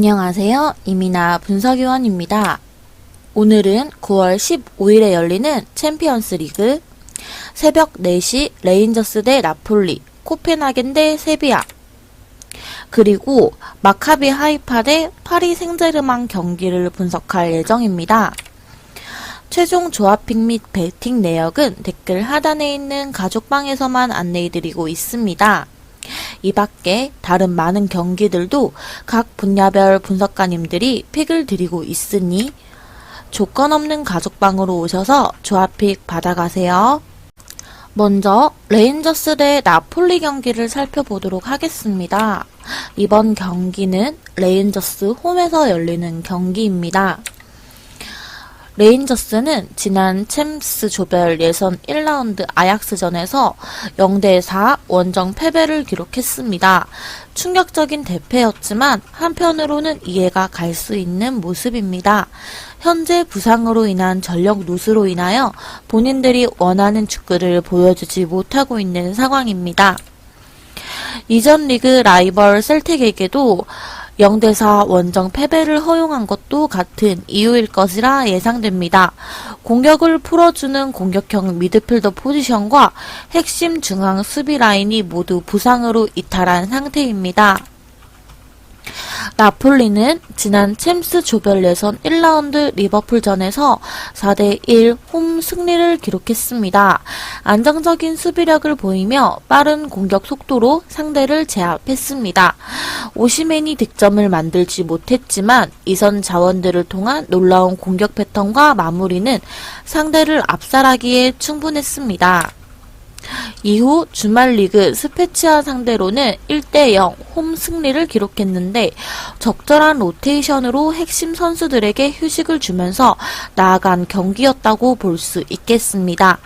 안녕하세요. 이민아 분석위원입니다. 오늘은 9월 15일에 열리는 챔피언스 리그 새벽 4시 레인저스 대 나폴리, 코펜하겐 대 세비야, 그리고 마카비 하이파 대 파리 생제르맹 경기를 분석할 예정입니다. 최종 조합픽 및 배팅 내역은 댓글 하단에 있는 가족방에서만 안내해드리고 있습니다. 이 밖에 다른 많은 경기들도 각 분야별 분석가님들이 픽을 드리고 있으니 조건 없는 가족방으로 오셔서 조합픽 받아가세요. 먼저 레인저스 대 나폴리 경기를 살펴보도록 하겠습니다. 이번 경기는 레인저스 홈에서 열리는 경기입니다. 레인저스는 지난 챔스 조별 예선 1라운드 아약스전에서 0대4 원정 패배를 기록했습니다. 충격적인 대패였지만 한편으로는 이해가 갈 수 있는 모습입니다. 현재 부상으로 인한 전력 누수로 인하여 본인들이 원하는 축구를 보여주지 못하고 있는 상황입니다. 이전 리그 라이벌 셀틱에게도 0대4 원정 패배를 허용한 것도 같은 이유일 것이라 예상됩니다. 공격을 풀어주는 공격형 미드필더 포지션과 핵심 중앙 수비 라인이 모두 부상으로 이탈한 상태입니다. 나폴리는 지난 챔스 조별 예선 1라운드 리버풀전에서 4대1 홈 승리를 기록했습니다. 안정적인 수비력을 보이며 빠른 공격 속도로 상대를 제압했습니다. 오시맨이 득점을 만들지 못했지만 이선 자원들을 통한 놀라운 공격 패턴과 마무리는 상대를 압살하기에 충분했습니다. 이후 주말 리그 스페치아 상대로는 1대0 홈 승리를 기록했는데 적절한 로테이션으로 핵심 선수들에게 휴식을 주면서 나아간 경기였다고 볼 수 있겠습니다.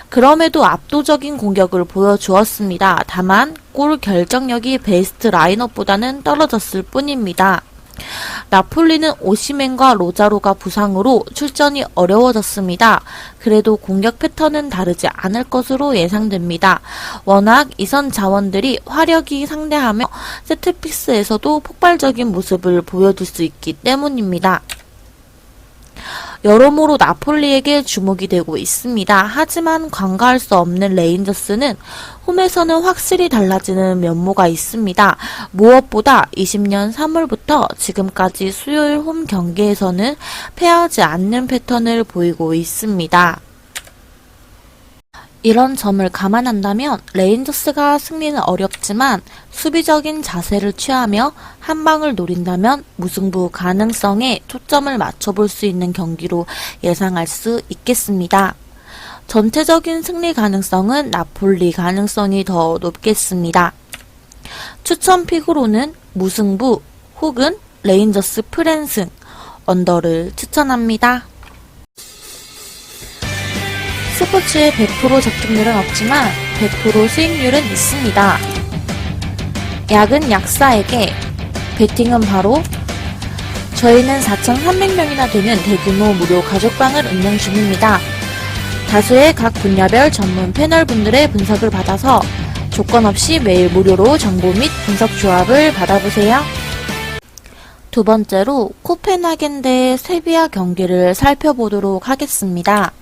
그럼에도 압도적인 공격을 보여주었습니다. 다만 골 결정력이 베스트 라인업보다는 떨어졌을 뿐입니다. 나폴리는 오시맨과 로자로가 부상으로 출전이 어려워졌습니다. 그래도 공격 패턴은 다르지 않을 것으로 예상됩니다. 워낙 이선 자원들이 화력이 상대하며 세트피스에서도 폭발적인 모습을 보여줄 수 있기 때문입니다. 여러모로 나폴리에게 주목이 되고 있습니다. 하지만 관가할 수 없는 레인저스는 홈에서는 확실히 달라지는 면모가 있습니다. 무엇보다 20년 3월부터 지금까지 수요일 홈 경기에서는 패하지 않는 패턴을 보이고 있습니다. 이런 점을 감안한다면 레인저스가 승리는 어렵지만 수비적인 자세를 취하며 한 방을 노린다면 무승부 가능성에 초점을 맞춰볼 수 있는 경기로 예상할 수 있겠습니다. 전체적인 승리 가능성은 나폴리 가능성이 더 높겠습니다. 추천 픽으로는 무승부 혹은 레인저스 프랜승, 언더를 추천합니다. 스포츠에 100% 적중률은 없지만 100% 수익률은 있습니다. 약은 약사에게, 베팅은 바로 저희는 4,300명이나 되는 대규모 무료 가족방을 운영 중입니다. 다수의 각 분야별 전문 패널분들의 분석을 받아서 조건 없이 매일 무료로 정보 및 분석 조합을 받아보세요. 두 번째로 코펜하겐 대 세비야 경기를 살펴보도록 하겠습니다.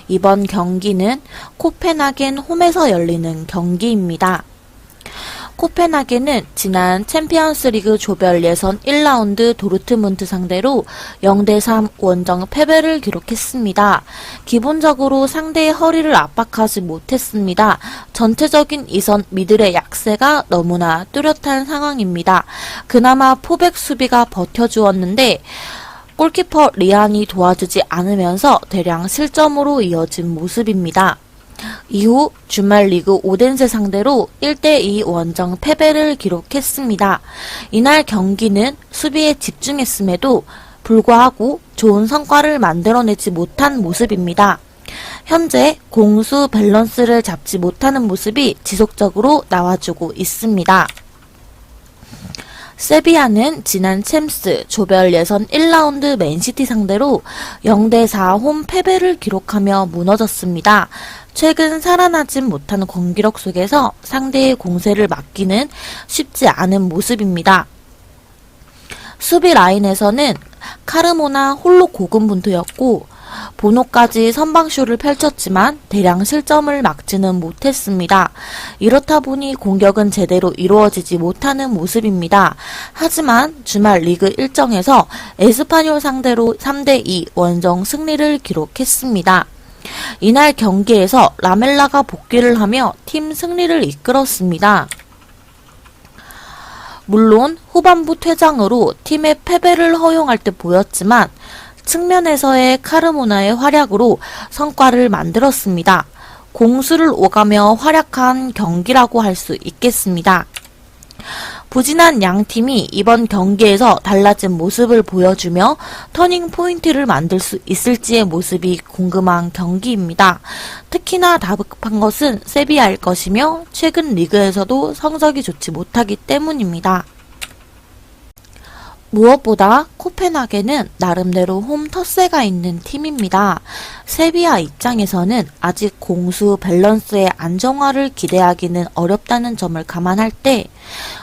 이번 경기는 코펜하겐 홈에서 열리는 경기입니다. 코펜하겐은 지난 챔피언스 리그 조별 예선 1라운드 도르트문트 상대로 0대3 원정 패배를 기록했습니다. 기본적으로 상대의 허리를 압박하지 못했습니다. 전체적인 이선 미들의 약세가 너무나 뚜렷한 상황입니다. 그나마 포백 수비가 버텨주었는데 골키퍼 리안이 도와주지 않으면서 대량 실점으로 이어진 모습입니다. 이후 주말 리그 오덴세 상대로 1대2 원정 패배를 기록했습니다. 이날 경기는 수비에 집중했음에도 불구하고 좋은 성과를 만들어내지 못한 모습입니다. 현재 공수 밸런스를 잡지 못하는 모습이 지속적으로 나와주고 있습니다. 세비야는 지난 챔스 조별 예선 1라운드 맨시티 상대로 0대4 홈 패배를 기록하며 무너졌습니다. 최근 살아나진 못한 공기력 속에서 상대의 공세를 막기는 쉽지 않은 모습입니다. 수비 라인에서는 카르모나 홀로 고군분투였고 보노까지 선방쇼를 펼쳤지만 대량 실점을 막지는 못했습니다. 이렇다 보니 공격은 제대로 이루어지지 못하는 모습입니다. 하지만 주말 리그 일정에서 에스파뇰 상대로 3대2 원정 승리를 기록했습니다. 이날 경기에서 라멜라가 복귀를 하며 팀 승리를 이끌었습니다. 물론 후반부 퇴장으로 팀의 패배를 허용할 듯 보였지만 측면에서의 카르모나의 활약으로 성과를 만들었습니다. 공수를 오가며 활약한 경기라고 할 수 있겠습니다. 부진한 양팀이 이번 경기에서 달라진 모습을 보여주며 터닝 포인트를 만들 수 있을지의 모습이 궁금한 경기입니다. 특히나 다급한 것은 세비야일 것이며 최근 리그에서도 성적이 좋지 못하기 때문입니다. 무엇보다 코펜하겐은 나름대로 홈 텃세가 있는 팀입니다. 세비야 입장에서는 아직 공수 밸런스의 안정화를 기대하기는 어렵다는 점을 감안할 때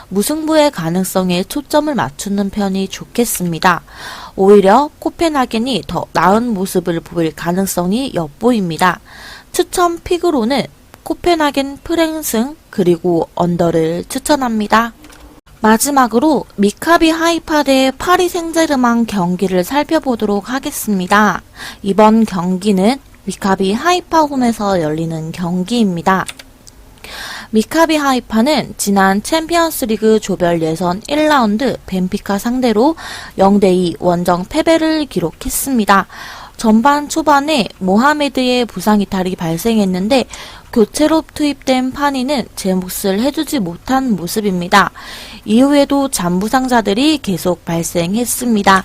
무승부의 가능성에 초점을 맞추는 편이 좋겠습니다. 오히려 코펜하겐이 더 나은 모습을 보일 가능성이 엿보입니다. 추천 픽으로는 코펜하겐 프랭승 그리고 언더를 추천합니다. 마지막으로 미카비 하이파 대 파리 생제르맹 경기를 살펴보도록 하겠습니다. 이번 경기는 미카비 하이파 홈에서 열리는 경기입니다. 미카비 하이파는 지난 챔피언스리그 조별 예선 1라운드 벤피카 상대로 0대2 원정 패배를 기록했습니다. 전반 초반에 모하메드의 부상 이탈이 발생했는데 교체로 투입된 파니는 제 몫을 해주지 못한 모습입니다. 이후에도 잔부상자들이 계속 발생했습니다.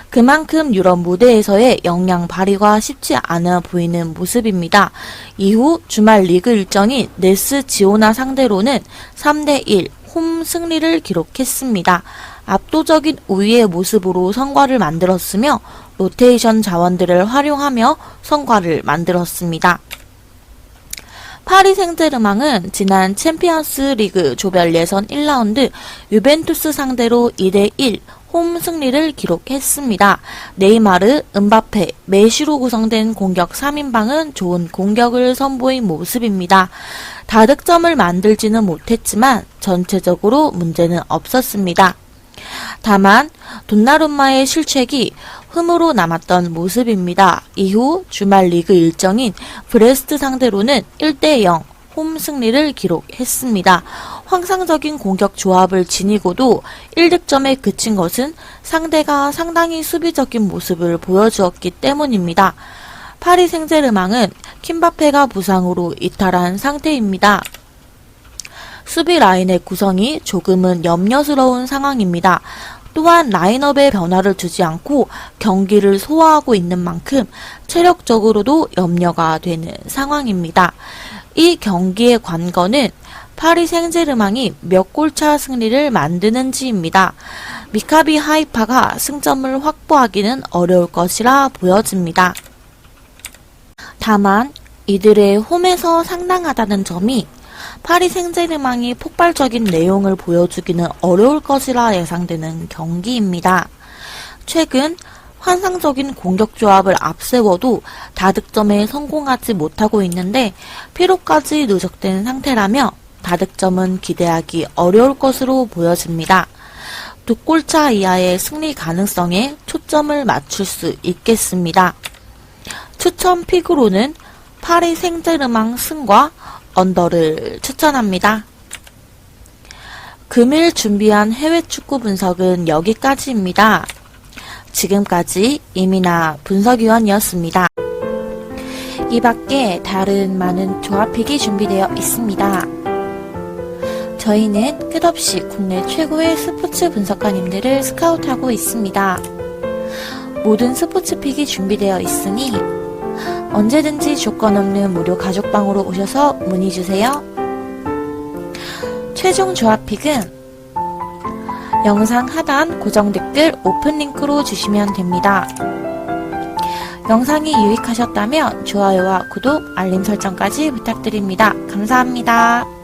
그만큼 유럽 무대에서의 역량 발휘가 쉽지 않아 보이는 모습입니다. 이후 주말 리그 일정인 네스 지오나 상대로는 3대1 홈 승리를 기록했습니다. 압도적인 우위의 모습으로 성과를 만들었으며 로테이션 자원들을 활용하며 성과를 만들었습니다. 파리 생제르맹은 지난 챔피언스 리그 조별 예선 1라운드 유벤투스 상대로 2대1 홈 승리를 기록했습니다. 네이마르, 은바페, 메시로 구성된 공격 3인방은 좋은 공격을 선보인 모습입니다. 다득점을 만들지는 못했지만 전체적으로 문제는 없었습니다. 다만 돈나룸마의 실책이 흠으로 남았던 모습입니다. 이후 주말 리그 일정인 브레스트 상대로는 1대0 홈 승리를 기록했습니다. 환상적인 공격 조합을 지니고도 1득점에 그친 것은 상대가 상당히 수비적인 모습을 보여주었기 때문입니다. 파리 생제르맹은 킴바페가 부상으로 이탈한 상태입니다. 수비 라인의 구성이 조금은 염려스러운 상황입니다. 또한 라인업에 변화를 주지 않고 경기를 소화하고 있는 만큼 체력적으로도 염려가 되는 상황입니다. 이 경기의 관건은 파리 생제르맹이 몇 골차 승리를 만드는지입니다. 미카비 하이파가 승점을 확보하기는 어려울 것이라 보여집니다. 다만 이들의 홈에서 상당하다는 점이 파리 생제르맹이 폭발적인 내용을 보여주기는 어려울 것이라 예상되는 경기입니다. 최근 환상적인 공격 조합을 앞세워도 다득점에 성공하지 못하고 있는데 피로까지 누적된 상태라며 다득점은 기대하기 어려울 것으로 보여집니다. 2골차 이하의 승리 가능성에 초점을 맞출 수 있겠습니다. 추천 픽으로는 파리 생제르맹 승과 언더를 추천합니다. 금일 준비한 해외 축구 분석은 여기까지입니다. 지금까지 이민아 분석위원이었습니다. 이 밖에 다른 많은 조합픽이 준비되어 있습니다. 저희는 끝없이 국내 최고의 스포츠 분석가님들을 스카우트하고 있습니다. 모든 스포츠픽이 준비되어 있으니 언제든지 조건 없는 무료 가족방으로 오셔서 문의주세요. 최종 조합픽은 영상 하단 고정 댓글 오픈 링크로 주시면 됩니다. 영상이 유익하셨다면 좋아요와 구독, 알림 설정까지 부탁드립니다. 감사합니다.